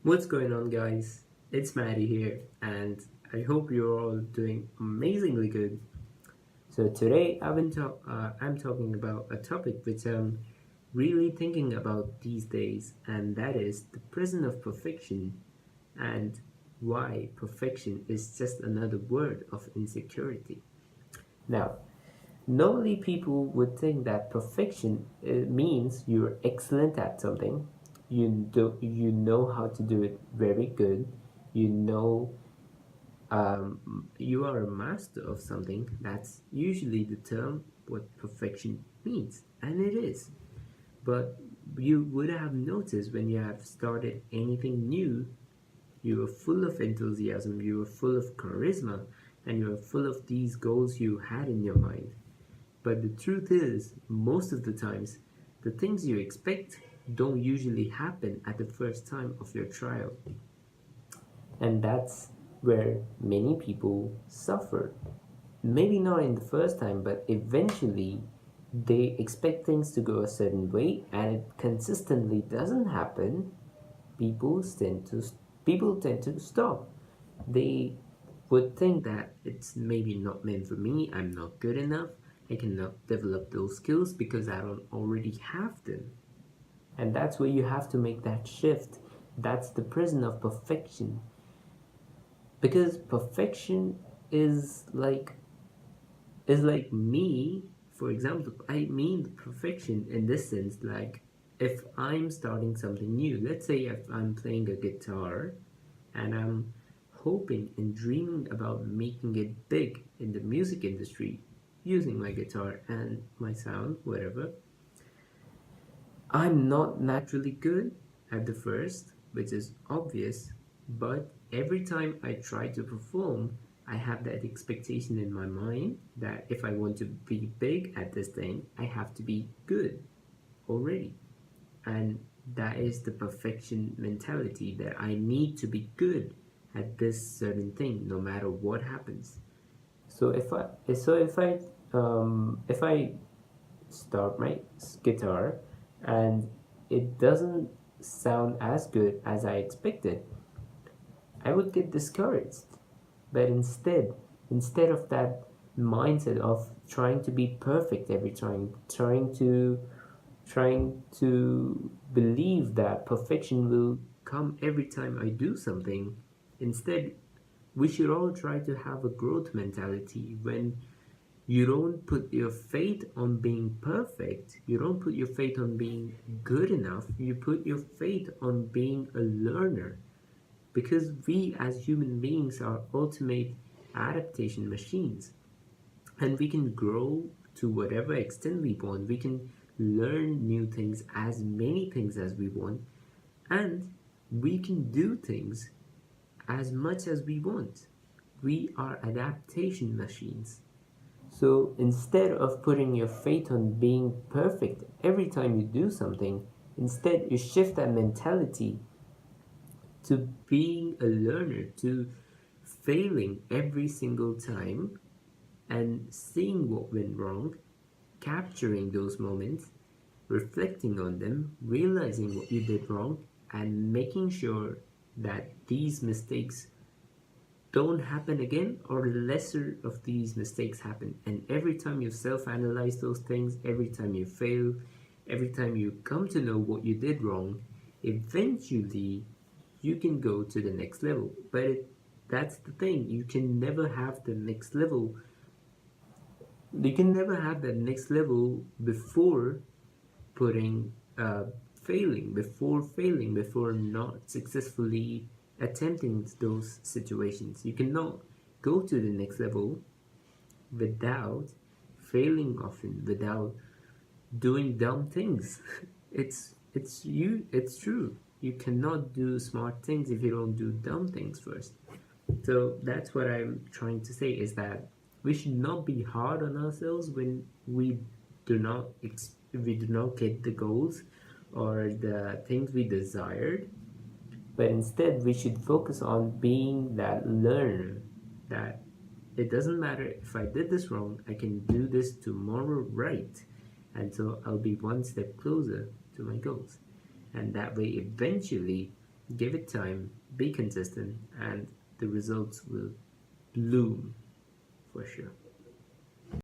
What's going on, guys? It's Maddie here, and I hope you're all doing amazingly good. So today, I'm talking about a topic which I'm really thinking about these days, and that is the prison of perfection, and why perfection is just another word of insecurity. Now, normally people would think that perfection means you're excellent at something. You know how to do it very good. You know you are a master of something. That's usually the term what perfection means, and it is. But you would have noticed when you have started anything new, you were full of enthusiasm, you were full of charisma, and you were full of these goals you had in your mind. But the truth is, most of the times, the things you expect don't usually happen at the first time of your trial. And that's where many people suffer. Maybe not in the first time, but eventually they expect things to go a certain way and it consistently doesn't happen. People tend to people tend to stop. They would think that it's maybe not meant for me, I'm not good enough, I cannot develop those skills because I don't already have them. And that's where you have to make that shift. That's the prison of perfection. Because perfection is like is like me, for example, I mean perfection in this sense, like if I'm starting something new, let's say if I'm playing a guitar and I'm hoping and dreaming about making it big in the music industry using my guitar and my sound, whatever. I'm not naturally good at the first, which is obvious, but every time I try to perform, I have that expectation in my mind that if I want to be big at this thing, I have to be good already. And that is the perfection mentality that I need to be good at this certain thing no matter what happens. So if I start my guitar and it doesn't sound as good as I expected, I would get discouraged. But instead of that mindset of trying to be perfect every time, trying to believe that perfection will come every time I do something, instead we should all try to have a growth mentality when you don't put your faith on being perfect. You don't put your faith on being good enough. You put your faith on being a learner. Because we as human beings are ultimate adaptation machines. And we can grow to whatever extent we want. We can learn new things, as many things as we want. And we can do things as much as we want. We are adaptation machines. So instead of putting your faith on being perfect every time you do something, instead you shift that mentality to being a learner, to failing every single time and seeing what went wrong, capturing those moments, reflecting on them, realizing what you did wrong, and making sure that these mistakes don't happen again or lesser of these mistakes happen. And every time you self-analyze those things, every time you fail, every time you come to know what you did wrong, eventually you can go to the next level. But that's the thing, you can never have the next level. You can never have that next level before putting failing, before not successfully attempting those situations. You cannot go to the next level without failing often, without doing dumb things. It's true. You cannot do smart things if you don't do dumb things first. So that's what I'm trying to say, is that we should not be hard on ourselves when we do not get the goals or the things we desired, but instead we should focus on being that learner, that it doesn't matter if I did this wrong, I can do this tomorrow right, and so I'll be one step closer to my goals. And that way eventually Give it time, be consistent, and the results will bloom for sure.